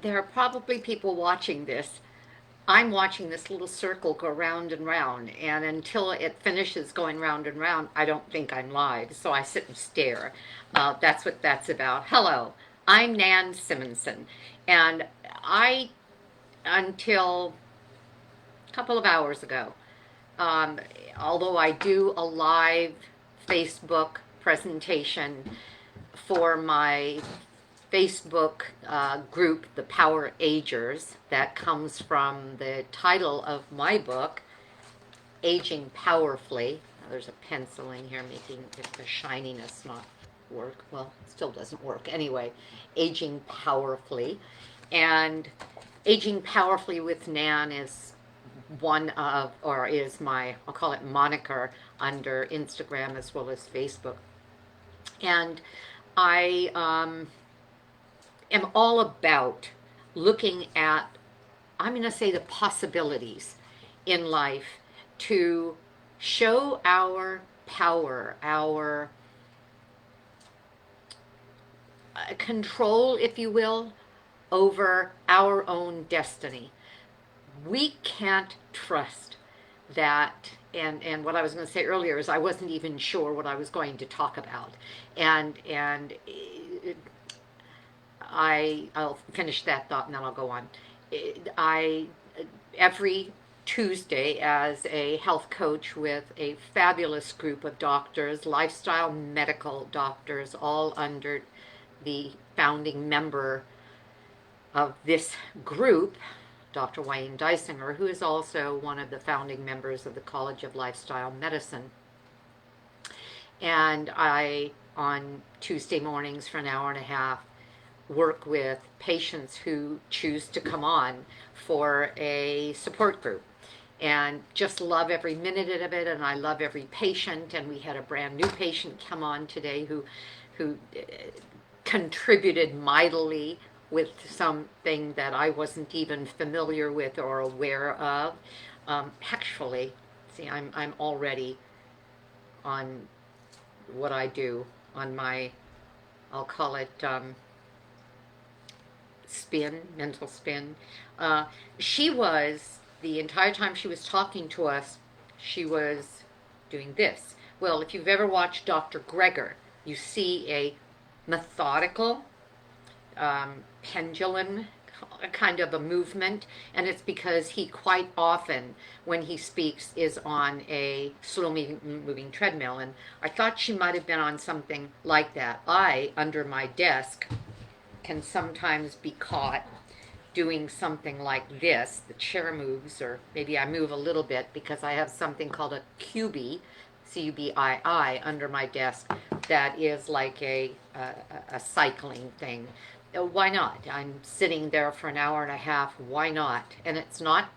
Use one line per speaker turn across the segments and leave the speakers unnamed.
there are probably people watching this. I'm watching this little circle go round and round, and until it finishes going round and round, I don't think I'm live. So I sit and stare. That's what that's about. Hello, I'm Nan Simonson, and I, until a couple of hours ago, um, although I do a live Facebook presentation for my Facebook group, The Power Agers, that comes from the title of my book, Aging Powerfully. Now, there's a pencil in here making the shininess not work. Well, it still doesn't work. Anyway, Aging Powerfully. And Aging Powerfully with Nan is one of, or is my, I'll call it moniker under Instagram as well as Facebook. And I am all about looking at, I'm going to say, the possibilities in life to show our power, our control, if you will, over our own destiny. We can't trust that. And what I was going to say earlier is I wasn't even sure what I was going to talk about. And I'll finish that thought and then I'll go on. I every Tuesday, as a health coach with a fabulous group of doctors, lifestyle medical doctors, all under the founding member of this group, Dr. Wayne Dysinger, who is also one of the founding members of the College of Lifestyle Medicine. And I, on Tuesday mornings for an hour and a half, work with patients who choose to come on for a support group, and just love every minute of it, and I love every patient. And we had a brand new patient come on today who contributed mightily with something that I wasn't even familiar with or aware of. Actually, see, I'm already on what I do on my, I'll call it mental spin. She was, the entire time she was talking to us, she was doing this. Well, if you've ever watched Dr. Greger, you see a methodical pendulum kind of a movement, and it's because he quite often, when he speaks, is on a slow moving treadmill. And I thought she might have been on something like that. I, under my desk, can sometimes be caught doing something like this. The chair moves, or maybe I move a little bit because I have something called a QB, CUBII, under my desk that is like a cycling thing. Why not? I'm sitting there for an hour and a half. Why not? And it's not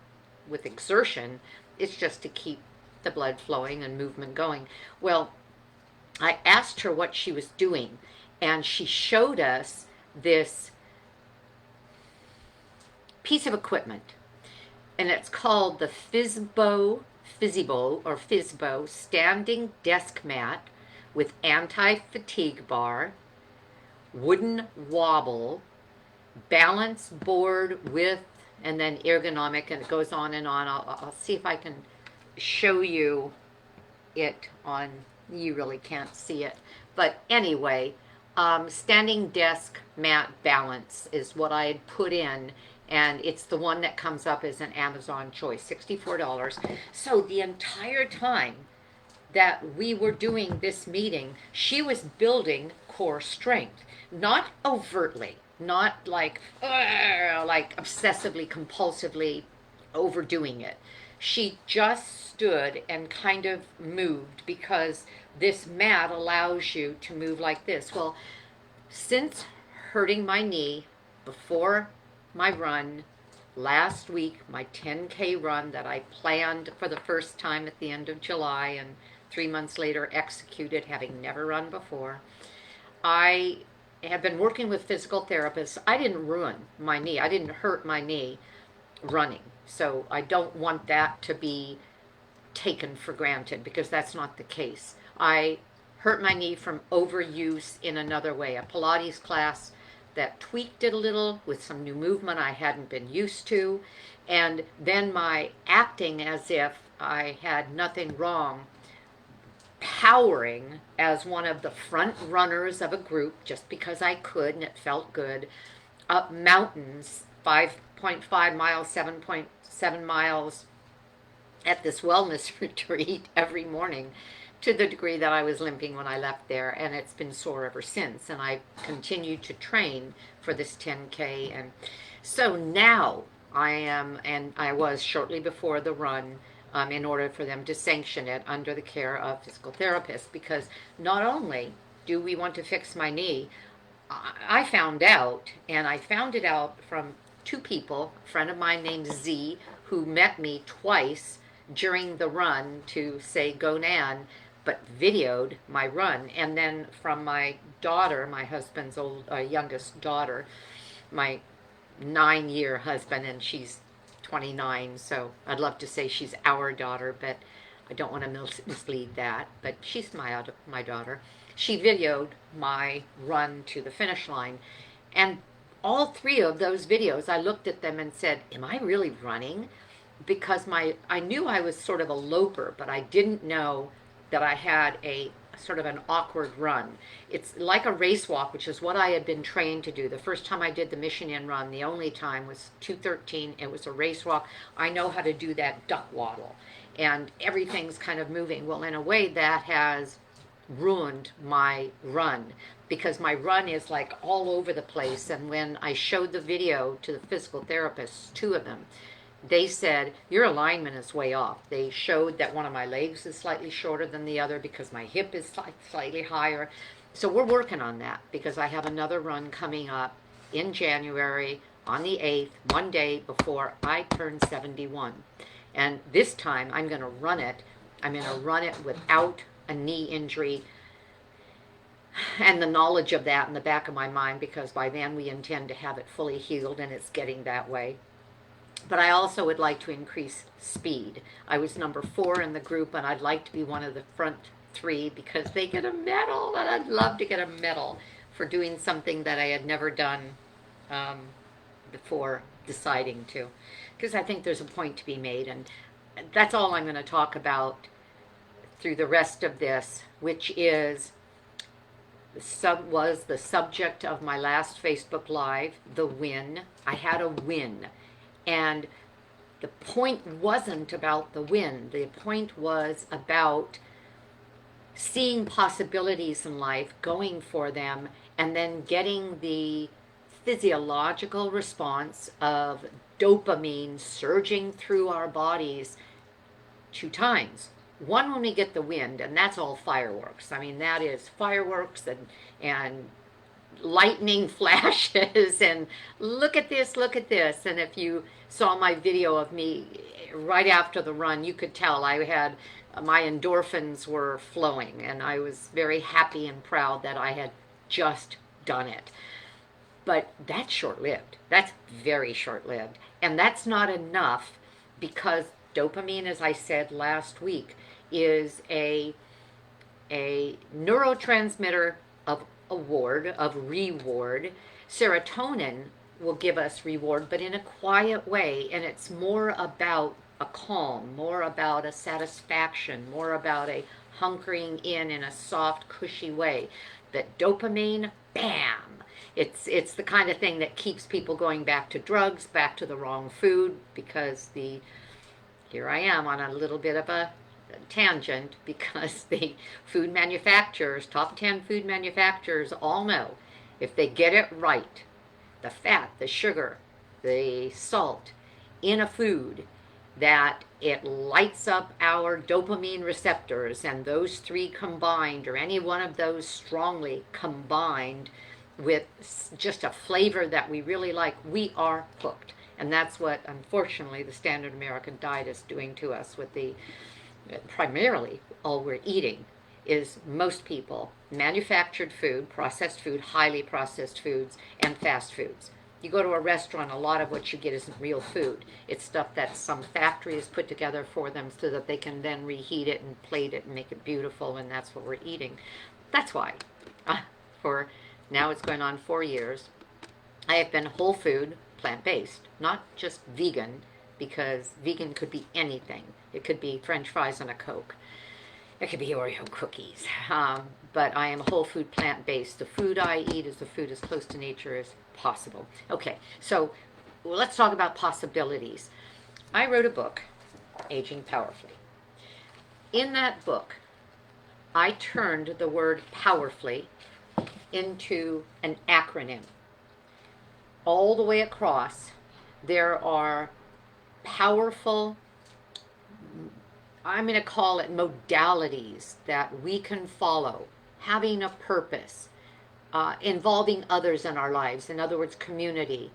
with exertion. It's just to keep the blood flowing and movement going. Well, I asked her what she was doing, and she showed us this piece of equipment, and it's called the Fizbo standing desk mat with anti-fatigue bar, wooden wobble, balance board with, and then ergonomic, and it goes on and on. I'll see if I can show you it on, you really can't see it, but anyway, standing desk mat balance is what I had put in, and it's the one that comes up as an Amazon choice, $64. So the entire time that we were doing this meeting, she was building core strength, not overtly, not like obsessively, compulsively overdoing it. She just stood and kind of moved, because this mat allows you to move like this. Well, since hurting my knee before my run last week, my 10K run that I planned for the first time at the end of July and 3 months later executed, having never run before, I have been working with physical therapists. I didn't ruin my knee. I didn't hurt my knee running. So I don't want that to be taken for granted, because that's not the case. I hurt my knee from overuse in another way. A Pilates class that tweaked it a little with some new movement I hadn't been used to. And then my acting as if I had nothing wrong, powering as one of the front runners of a group just because I could and it felt good, up mountains, 5.5 miles, 7.7 miles at this wellness retreat every morning, to the degree that I was limping when I left there, and it's been sore ever since. And I continued to train for this 10K. And so now I am, and I was shortly before the run, in order for them to sanction it under the care of physical therapists, because not only do we want to fix my knee, I found out, and I found it out from two people, a friend of mine named Z, who met me twice during the run to say go Nan, but videoed my run, and then from my daughter, my husband's youngest daughter, my 9-year husband, and she's 29, so I'd love to say she's our daughter, but I don't want to mislead that, but she's my daughter. She videoed my run to the finish line, and all three of those videos, I looked at them and said, am I really running? Because I knew I was sort of a loper, but I didn't know that I had a sort of an awkward run. It's like a race walk, which is what I had been trained to do. The first time I did the Mission Inn run, the only time, was 2:13. It was a race walk. I know how to do that duck waddle, and everything's kind of moving. Well, in a way, that has ruined my run, because my run is like all over the place. And when I showed the video to the physical therapists, two of them, they said, your alignment is way off. They showed that one of my legs is slightly shorter than the other because my hip is slightly higher. So we're working on that, because I have another run coming up in January on the 8th, one day before I turn 71. And this time I'm going to run it. I'm going to run it without a knee injury, and the knowledge of that in the back of my mind, because by then we intend to have it fully healed, and it's getting that way. But I also would like to increase speed. I was number 4 in the group, and I'd like to be one of the front 3, because they get a medal, and I'd love to get a medal for doing something that I had never done before deciding to. Because I think there's a point to be made, and that's all I'm going to talk about through the rest of this, which is was the subject of my last Facebook Live, the win. I had a win. And the point wasn't about the win. The point was about seeing possibilities in life, going for them, and then getting the physiological response of dopamine surging through our bodies 2 times. One when we get the wind, and that's all fireworks. I mean, that is fireworks and lightning flashes and look at this, look at this. And if you saw my video of me right after the run, you could tell I had, my endorphins were flowing, and I was very happy and proud that I had just done it. But that's short-lived. That's very short-lived. And that's not enough, because dopamine, as I said last week, is a neurotransmitter of reward. Serotonin will give us reward, but in a quiet way, and it's more about a calm, more about a satisfaction, more about a hunkering in a soft, cushy way. But dopamine, bam! It's the kind of thing that keeps people going back to drugs, back to the wrong food, because here I am on a little bit of a tangent, because the food manufacturers, top 10 food manufacturers, all know if they get it right, the fat, the sugar, the salt in a food, that it lights up our dopamine receptors, and those 3 combined, or any one of those strongly combined with just a flavor that we really like, we are hooked. And that's what, unfortunately, the standard American diet is doing to us with the, primarily, all we're eating is, most people, manufactured food, processed food, highly processed foods, and fast foods. You go to a restaurant, a lot of what you get isn't real food. It's stuff that some factory has put together for them so that they can then reheat it and plate it and make it beautiful, and that's what we're eating. That's why, for now it's going on 4 years, I have been whole food, plant-based, not just vegan, because vegan could be anything. It could be French fries and a Coke. It could be Oreo cookies. But I am whole food, plant-based. The food I eat is the food as close to nature as possible. Okay, so let's talk about possibilities. I wrote a book, Aging Powerfully. In that book, I turned the word powerfully into an acronym. All the way across, there are powerful, I'm going to call it modalities that we can follow, having a purpose, involving others in our lives, in other words, community,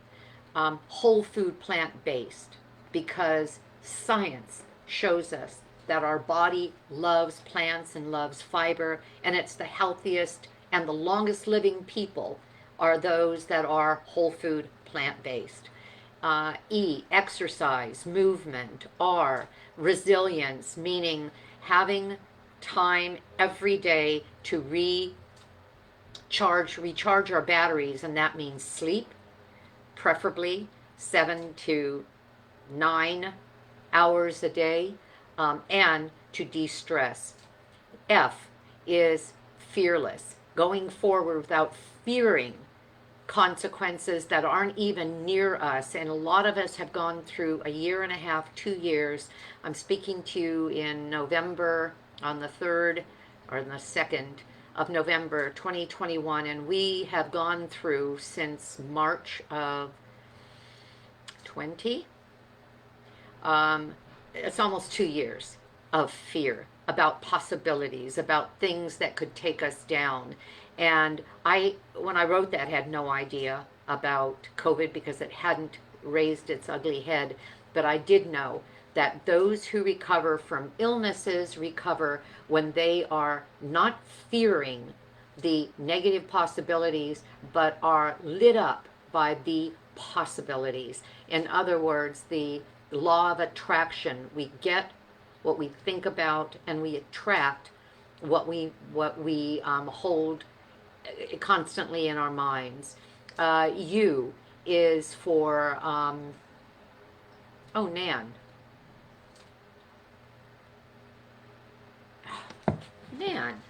whole food, plant-based, because science shows us that our body loves plants and loves fiber, and it's the healthiest and the longest living people are those that are whole food, plant-based. E, exercise, movement. R, resilience, meaning having time every day to recharge our batteries, and that means sleep, preferably 7 to 9 hours a day, and to de-stress. F is fearless, going forward without fearing consequences that aren't even near us. And a lot of us have gone through a year and a half, 2 years. I'm speaking to you in November, on the 3rd or the 2nd of November 2021, and we have gone through since March of 20. It's almost 2 years of fear about possibilities, about things that could take us down. And when I wrote that, had no idea about COVID because it hadn't raised its ugly head. But I did know that those who recover from illnesses recover when they are not fearing the negative possibilities, but are lit up by the possibilities. In other words, the law of attraction. We get what we think about, and we attract what we hold constantly in our minds. U is for Nan. Nan,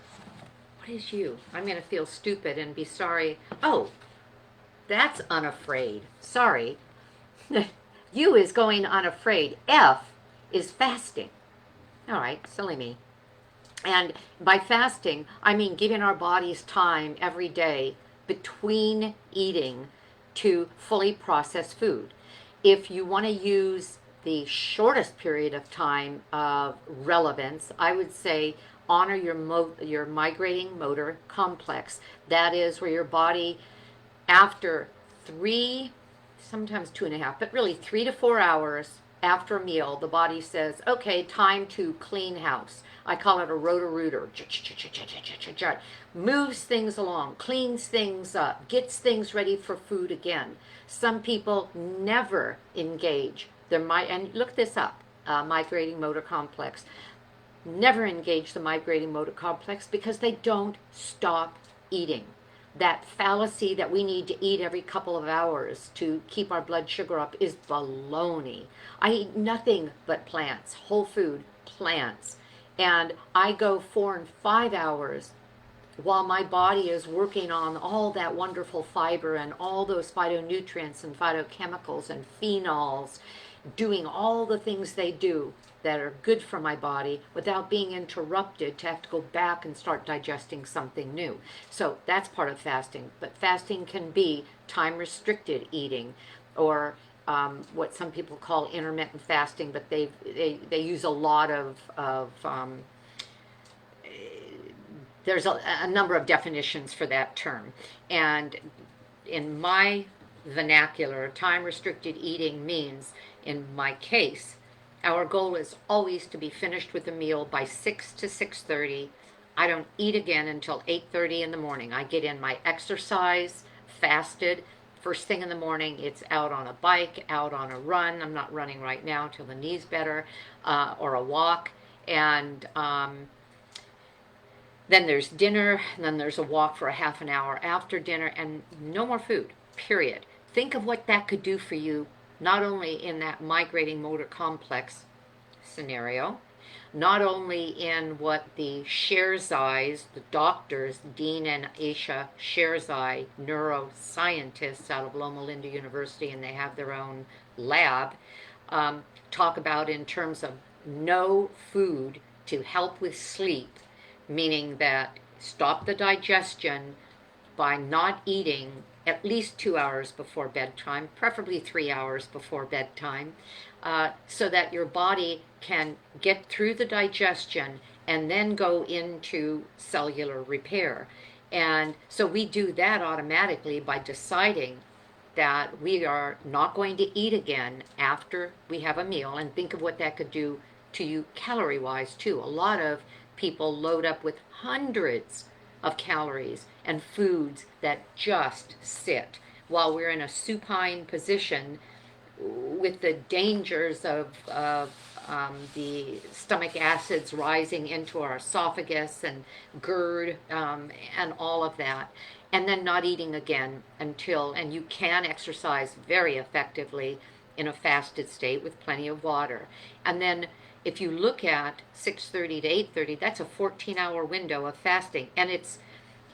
what is U? I'm going to feel stupid and be sorry. Oh, that's unafraid. Sorry. U is going unafraid. F is fasting. All right, silly me. And by fasting, I mean giving our bodies time every day between eating to fully process food. If you want to use the shortest period of time of relevance, I would say honor your migrating motor complex. That is where your body, after 3, sometimes 2.5, but really 3 to 4 hours after a meal, the body says, okay, time to clean house. I call it a roto-rooter. Moves things along, cleans things up, gets things ready for food again. Some people never engage and look this up, migrating motor complex. Never engage the migrating motor complex because they don't stop eating. That fallacy that we need to eat every couple of hours to keep our blood sugar up is baloney. I eat nothing but plants, whole food, plants. And I go 4 and 5 hours while my body is working on all that wonderful fiber and all those phytonutrients and phytochemicals and phenols, doing all the things they do that are good for my body without being interrupted to have to go back and start digesting something new. So that's part of fasting. But fasting can be time-restricted eating, or what some people call intermittent fasting, but they use a lot of there's a number of definitions for that term. And in my vernacular, time-restricted eating means, in my case, our goal is always to be finished with a meal by 6 to 6:30. I don't eat again until 8:30 in the morning. I get in my exercise, fasted. First thing in the morning, it's out on a bike, out on a run. I'm not running right now till the knee's better, or a walk. And then there's dinner, and then there's a walk for a half an hour after dinner, and no more food, period. think of what that could do for you, not only in that migrating motor complex scenario, not only in what the Sherzais, the doctors, Dean and Aisha Sherzai, neuroscientists out of Loma Linda University, and they have their own lab, um, talk about in terms of no food to help with sleep, meaning that stop the digestion by not eating at least 2 hours before bedtime, preferably 3 hours before bedtime, so that your body can get through the digestion and then go into cellular repair. And so we do that automatically by deciding that we are not going to eat again after we have a meal. And think of what that could do to you calorie wise, too. A lot of people load up with hundreds of calories and foods that just sit while we're in a supine position with the dangers of the stomach acids rising into our esophagus and GERD and all of that, and then not eating again until, and you can exercise very effectively in a fasted state with plenty of water. And then if you look at 6:30 to 8:30, that's a 14-hour window of fasting, and it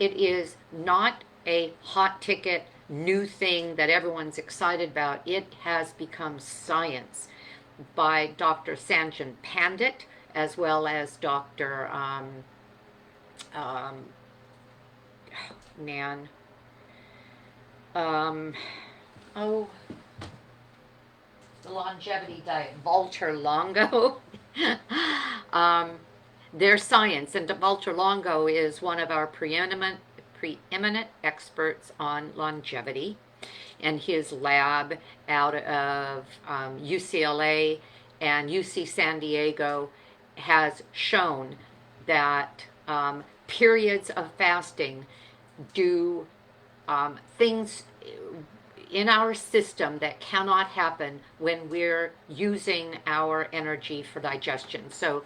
is not a hot ticket new thing that everyone's excited about. It has become science by Dr. Sanjan Pandit as well as Dr. Man, oh, the longevity diet, Walter Longo. Their science, and Walter Longo is one of our preeminent experts on longevity, and his lab out of UCLA and UC San Diego has shown that periods of fasting do things in our system that cannot happen when we're using our energy for digestion. So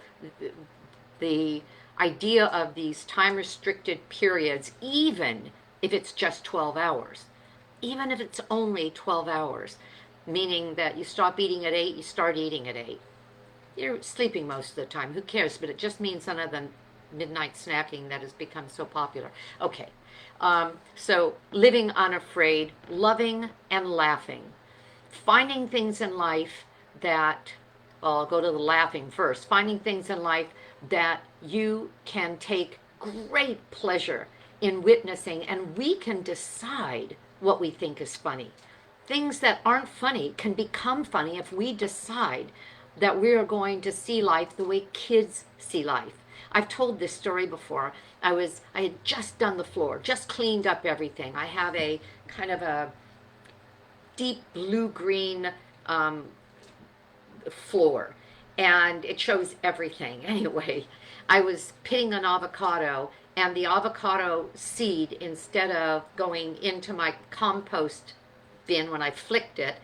the idea of these time restricted periods, even if it's just 12 hours, even if it's only 12 hours, meaning that you stop eating at 8, you start eating at 8. You're sleeping most of the time, who cares? But it just means none of the midnight snacking that has become so popular. Okay, so living unafraid, loving and laughing, finding things in life that, well, I'll go to the laughing first, finding things in life that you can take great pleasure in witnessing, and we can decide what we think is funny. Things that aren't funny can become funny if we decide that we are going to see life the way kids see life. I've told this story before. I had just done the floor, just cleaned up everything. I have a kind of a deep blue-green floor, and it shows everything. Anyway, I was pitting an avocado, and the avocado seed, instead of going into my compost bin when I flicked it,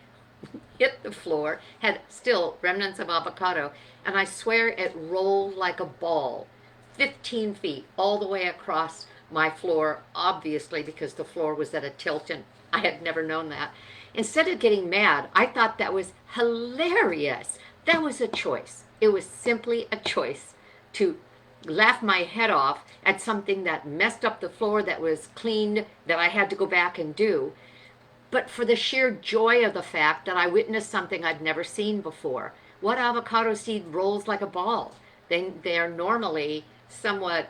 hit the floor, had still remnants of avocado, and I swear it rolled like a ball 15 feet all the way across my floor, obviously because the floor was at a tilt and I had never known that. Instead of getting mad, I thought that was hilarious. That was a choice. It was simply a choice to laugh my head off at something that messed up the floor that was cleaned, that I had to go back and do, but for the sheer joy of the fact that I witnessed something I'd never seen before. What avocado seed rolls like a ball? They are normally somewhat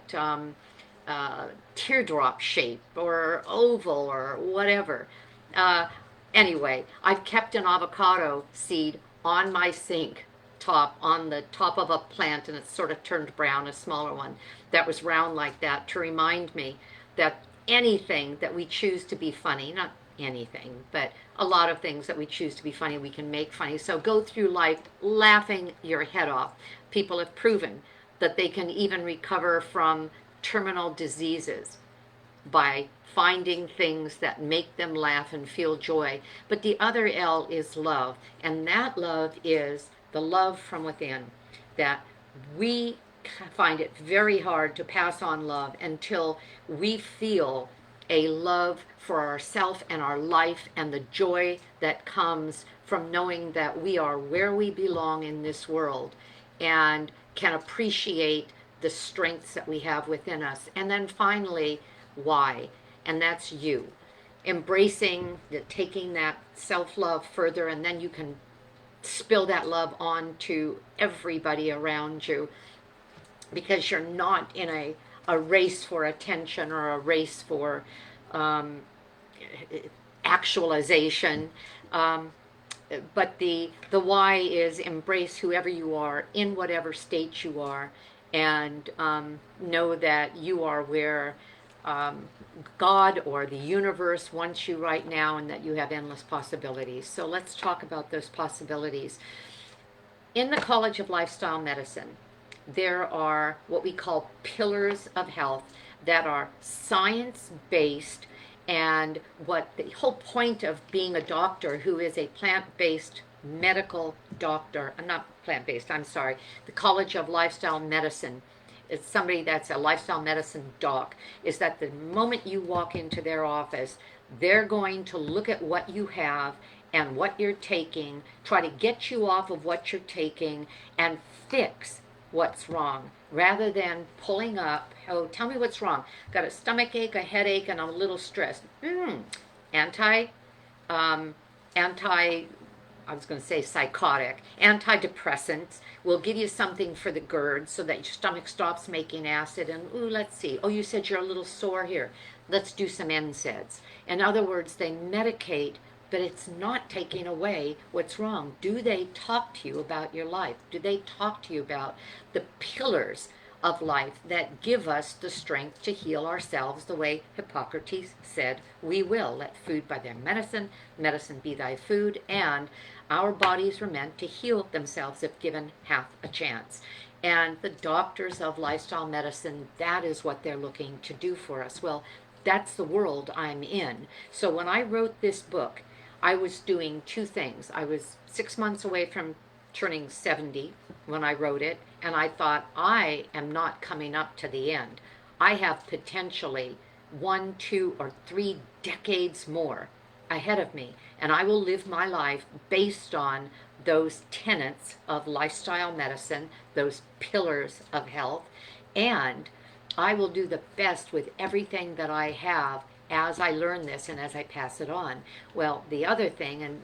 teardrop shaped or oval or whatever. Anyway, I've kept an avocado seed on my sink top, on the top of a plant, and it's sort of turned brown, a smaller one that was round like that, to remind me that anything that we choose to be funny, not anything, but a lot of things that we choose to be funny, we can make funny. So go through life laughing your head off. People have proven that they can even recover from terminal diseases by finding things that make them laugh and feel joy. But the other L is love, and that love is the love from within, that we find it very hard to pass on love until we feel a love for ourself and our life and the joy that comes from knowing that we are where we belong in this world and can appreciate the strengths that we have within us. And then finally, why? And that's you. Embracing, taking that self-love further, and then you can spill that love on to everybody around you, because you're not in a race for attention or a race for um, actualization. But the why is embrace whoever you are in whatever state you are, and know that you are where God or the universe wants you right now, and that you have endless possibilities. So let's talk about those possibilities. In the College of Lifestyle Medicine, there are what we call pillars of health that are science-based, and what the whole point of being a doctor who is a plant-based medical doctor, not plant-based, I'm sorry, the College of Lifestyle Medicine, it's somebody that's a lifestyle medicine doc, is that the moment you walk into their office, they're going to look at what you have and what you're taking, try to get you off of what you're taking, and fix what's wrong, rather than pulling up, oh, tell me what's wrong. Got a stomach ache, a headache, and I'm a little stressed. Anti, um, anti, I was going to say psychotic, antidepressants will give you something for the GERD so that your stomach stops making acid. And, ooh, let's see. Oh, you said you're a little sore here. Let's do some NSAIDs. In other words, they medicate, but it's not taking away what's wrong. Do they talk to you about your life? Do they talk to you about the pillars of life that give us the strength to heal ourselves the way Hippocrates said we will? Let food be thy medicine, medicine be thy food, and our bodies were meant to heal themselves if given half a chance. And the doctors of lifestyle medicine, that is what they're looking to do for us. Well, that's the world I'm in. So when I wrote this book, I was doing two things. I was 6 months away from turning 70 when I wrote it, and I thought, I am not coming up to the end. I have potentially 1, 2, or 3 decades more ahead of me, and I will live my life based on those tenets of lifestyle medicine, those pillars of health, and I will do the best with everything that I have as I learn this and as I pass it on. Well, the other thing, and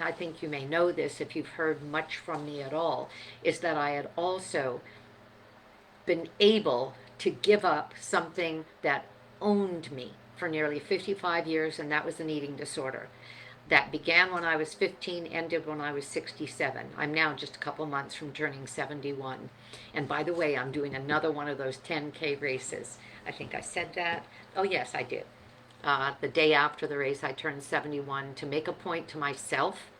I think you may know this if you've heard much from me at all, is that I had also been able to give up something that owned me for nearly 55 years, and that was an eating disorder. That began when I was 15, ended when I was 67. I'm now just a couple months from turning 71. And by the way, I'm doing another one of those 10K races. I think I said that. Oh, yes, I did. The day after the race, I turned 71, to make a point to myself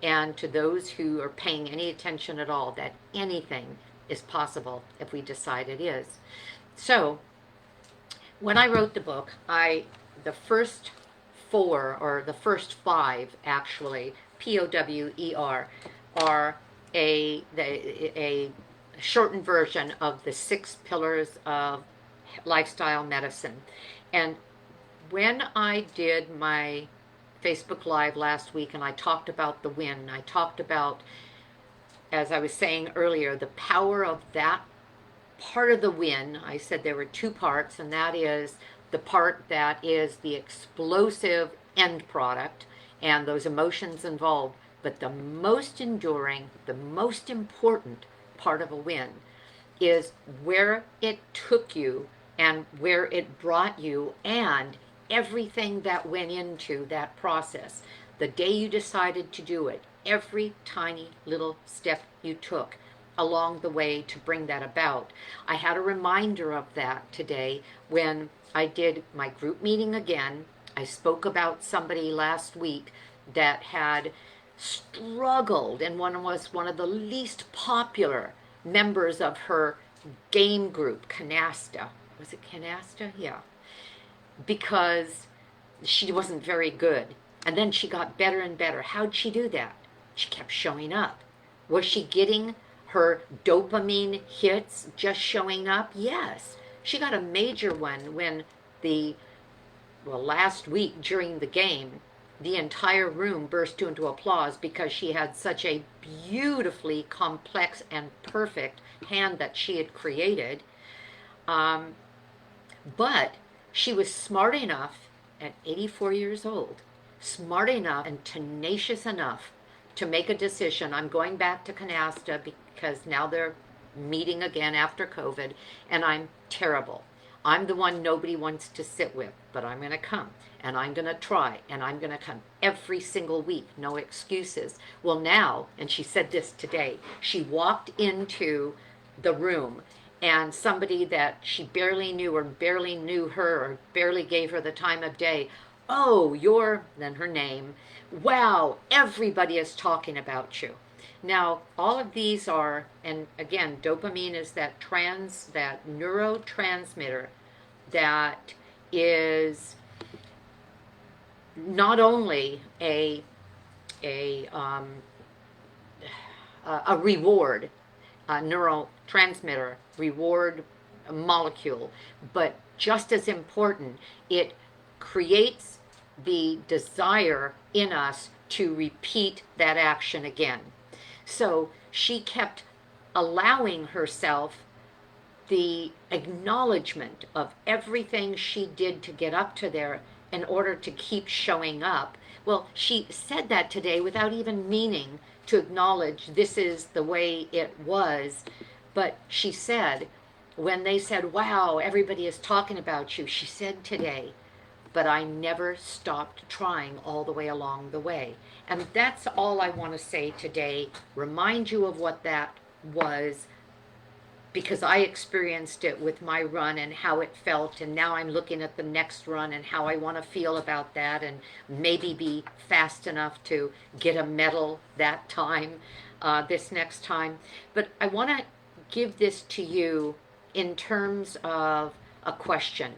and to those who are paying any attention at all that anything is possible if we decide it is. So when I wrote the book, the first 4, or the first 5 actually, POWER, are a shortened version of the 6 pillars of lifestyle medicine. And when I did my Facebook Live last week and I talked about the win, I talked about, as I was saying earlier, the power of that part of the win. I said there were 2 parts, and that is the part that is the explosive end product and those emotions involved. But the most enduring, the most important part of a win is where it took you and where it brought you, and everything that went into that process. The day you decided to do it, every tiny little step you took along the way to bring that about. I had a reminder of that today when I did my group meeting again. I spoke about somebody last week that had struggled and was one of the least popular members of her game group, Canasta. Was it Canasta? Yeah. Because she wasn't very good. And then she got better and better. How'd she do that? She kept showing up. Was she getting her dopamine hits just showing up? Yes. She got a major one when the well, last week during the game, the entire room burst into applause because she had such a beautifully complex and perfect hand that she had created. Um, but she was smart enough at 84 years old, smart enough and tenacious enough to make a decision. I'm going back to Canasta because now they're meeting again after COVID, and I'm terrible. I'm the one nobody wants to sit with, but I'm going to come and I'm going to try and I'm going to come every single week. No excuses. Well, now, and she said this today, she walked into the room and somebody that she barely knew or barely knew her or barely gave her the time of day, oh, you're, then her name, wow, everybody is talking about you. Now, all of these are, and again, dopamine is that that neurotransmitter that is not only a um, a reward, a neurotransmitter reward molecule, but just as important, it creates the desire in us to repeat that action again. So she kept allowing herself the acknowledgement of everything she did to get up to there in order to keep showing up. Well, she said that today without even meaning to acknowledge this is the way it was. But she said, when they said, wow, everybody is talking about you, she said today, but I never stopped trying all the way along the way. And that's all I want to say today. Remind you of what that was, because I experienced it with my run and how it felt, and now I'm looking at the next run and how I want to feel about that, and maybe be fast enough to get a medal that time, this next time. But I want to give this to you in terms of a question.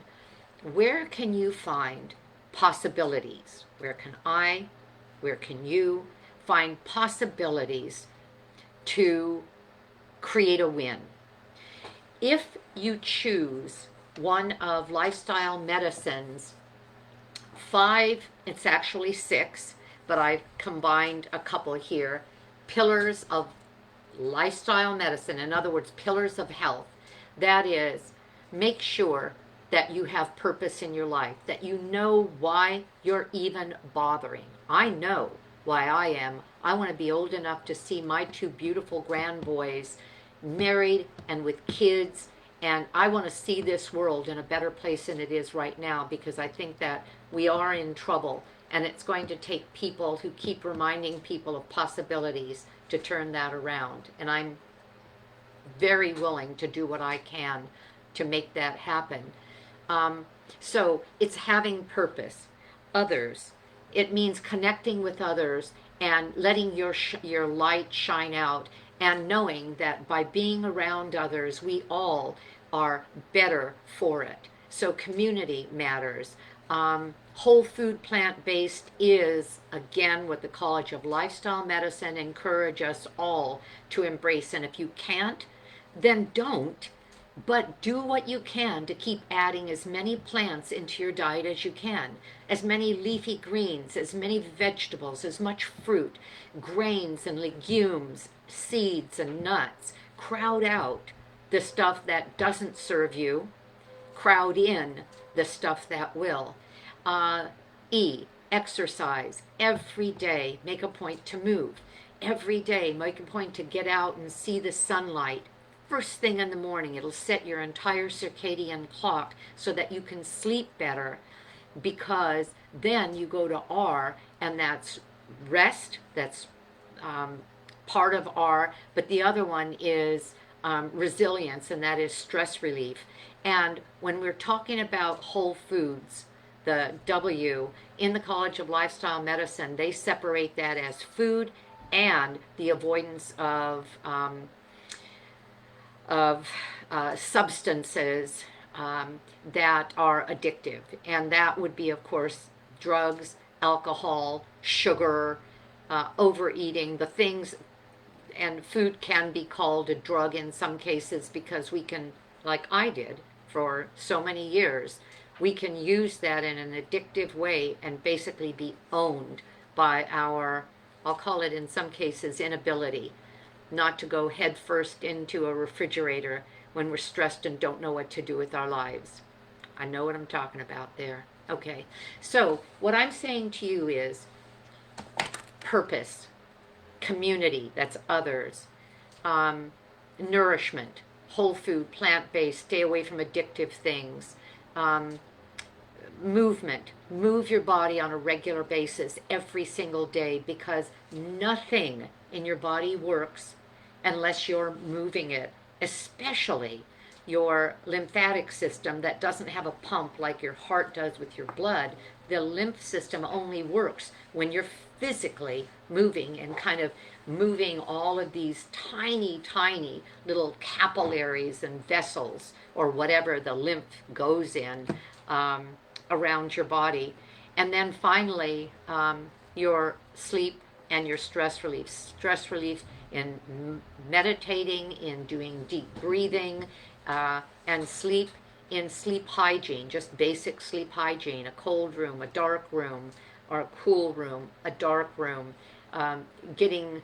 Where can you find possibilities? Where can you find possibilities to create a win? If you choose one of lifestyle medicine's 5, it's actually 6, but I've combined a couple here, pillars of lifestyle medicine, in other words, pillars of health, that is, make sure that you have purpose in your life, that you know why you're even bothering. I know why I am. I want to be old enough to see my 2 beautiful grandboys married and with kids, and I want to see this world in a better place than it is right now, because I think that we are in trouble, and it's going to take people who keep reminding people of possibilities to turn that around. And I'm very willing to do what I can to make that happen. So it's having purpose. Others, it means connecting with others and letting your light shine out, and knowing that by being around others, we all are better for it. So community matters. Whole food plant-based is, again, what the College of Lifestyle Medicine encourage us all to embrace. And if you can't, then don't. But do what you can to keep adding as many plants into your diet as you can, as many leafy greens, as many vegetables, as much fruit, grains and legumes, seeds and nuts. Crowd out the stuff that doesn't serve you. Crowd in the stuff that will. Exercise every day. Make a point to move. Every day, make a point to get out and see the sunlight. First thing in the morning, it'll set your entire circadian clock so that you can sleep better, because then you go to R, and that's rest, that's part of R, but the other one is resilience, and that is stress relief. And when we're talking about whole foods, the W, in the College of Lifestyle Medicine, they separate that as food and the avoidance of substances that are addictive. And that would be, of course, drugs, alcohol, sugar, overeating, the things. And food can be called a drug in some cases, because we can, like I did for so many years, we can use that in an addictive way and basically be owned by our, I'll call it in some cases, inability not to go headfirst into a refrigerator when we're stressed and don't know what to do with our lives. I know what I'm talking about there. Okay, so what I'm saying to you is purpose, community, that's others, um, nourishment, whole food, plant-based, stay away from addictive things, um, movement, move your body on a regular basis every single day, because nothing in your body works unless you're moving it, especially your lymphatic system that doesn't have a pump like your heart does with your blood. The lymph system only works when you're physically moving and kind of moving all of these tiny, tiny little capillaries and vessels or whatever the lymph goes in around your body. And then finally, your sleep and your stress relief. Stress relief in meditating, in doing deep breathing, and sleep in sleep hygiene, just basic sleep hygiene, a cold room, a dark room, or a cool room, a dark room, getting,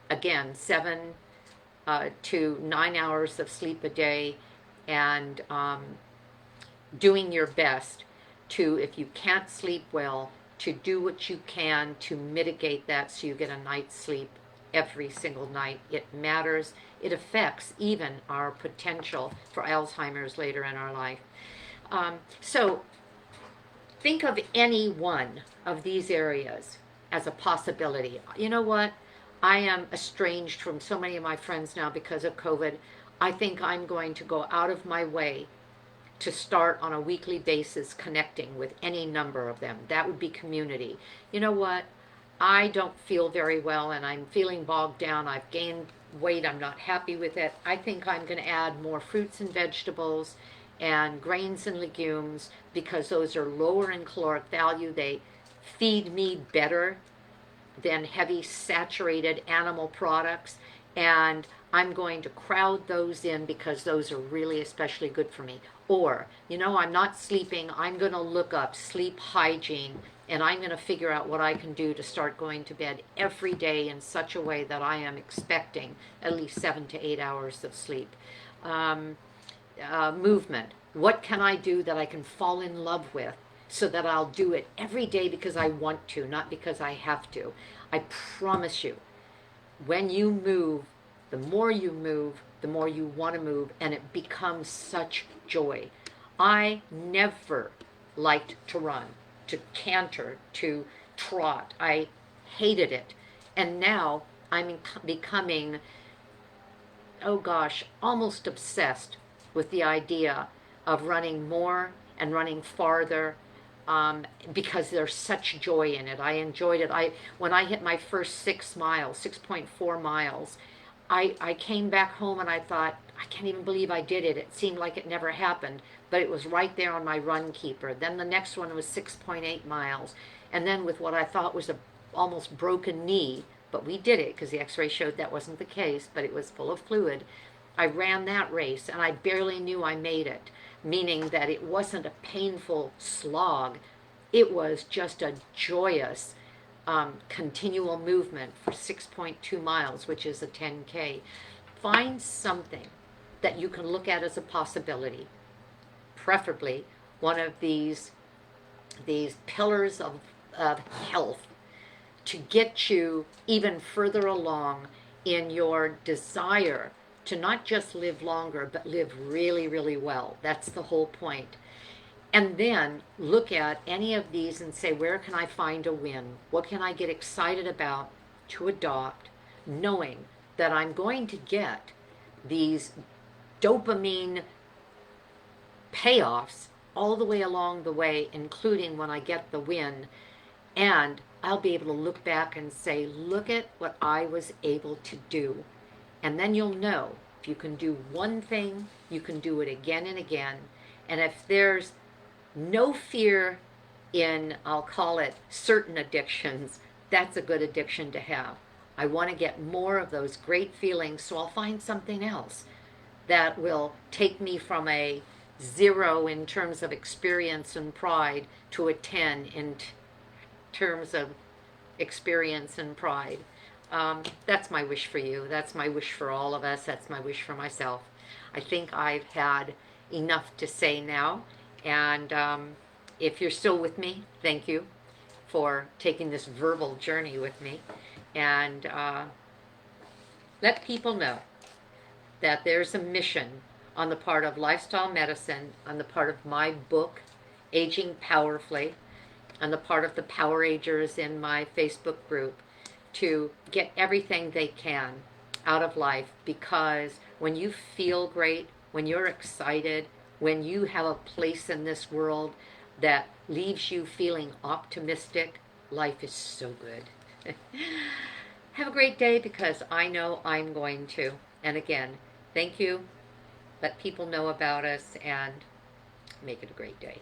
again, 7 to 9 hours of sleep a day, and doing your best to, if you can't sleep well, to do what you can to mitigate that so you get a night's sleep every single night. It matters. It affects even our potential for Alzheimer's later in our life. So think of any one of these areas as a possibility. You know what? I am estranged from so many of my friends now because of COVID. I think I'm going to go out of my way to start on a weekly basis connecting with any number of them. That would be community. You know what? I don't feel very well and I'm feeling bogged down. I've gained weight. I'm not happy with it. I think I'm going to add more fruits and vegetables and grains and legumes because those are lower in caloric value. They feed me better than heavy saturated animal products, and I'm going to crowd those in because those are really especially good for me. Or, I'm not sleeping, I'm going to look up sleep hygiene, and I'm going to figure out what I can do to start going to bed every day in such a way that I am expecting at least 7 to 8 hours of sleep. Movement. What can I do that I can fall in love with so that I'll do it every day because I want to, not because I have to? I promise you, when you move, the more you want to move, and it becomes such joy. I never liked to run, to canter, to trot. I hated it. And now I'm becoming, oh gosh, almost obsessed with the idea of running more and running farther, because there's such joy in it. I enjoyed it. When I hit my first 6 miles, 6.4 miles, I came back home and I thought, I can't even believe I did it. It seemed like it never happened, but it was right there on my run keeper. Then the next one was 6.8 miles. And then with what I thought was a almost broken knee, but we did it because the x-ray showed that wasn't the case, but it was full of fluid. I ran that race and I barely knew I made it, meaning that it wasn't a painful slog. It was just a joyous continual movement for 6.2 miles, which is a 10K. Find something that you can look at as a possibility, preferably one of these pillars of health, to get you even further along in your desire to not just live longer, but live really, really well. That's the whole point. And then look at any of these and say, where can I find a win? What can I get excited about to adopt, knowing that I'm going to get these dopamine payoffs all the way along the way, including when I get the win. And I'll be able to look back and say, look at what I was able to do. And then you'll know if you can do one thing, you can do it again and again. And if there's no fear in, I'll call it, certain addictions, that's a good addiction to have. I want to get more of those great feelings, so I'll find something else that will take me from a 0 in terms of experience and pride to a 10 in terms of experience and pride. That's my wish for you. That's my wish for all of us. That's my wish for myself. I think I've had enough to say now. And if you're still with me, thank you for taking this verbal journey with me. And let people know that there's a mission on the part of lifestyle medicine, on the part of my book, Aging Powerfully, on the part of the Power Agers in my Facebook group, to get everything they can out of life, because when you feel great, when you're excited, when you have a place in this world that leaves you feeling optimistic, life is so good. Have a great day, because I know I'm going to. And again, thank you. Let people know about us and make it a great day.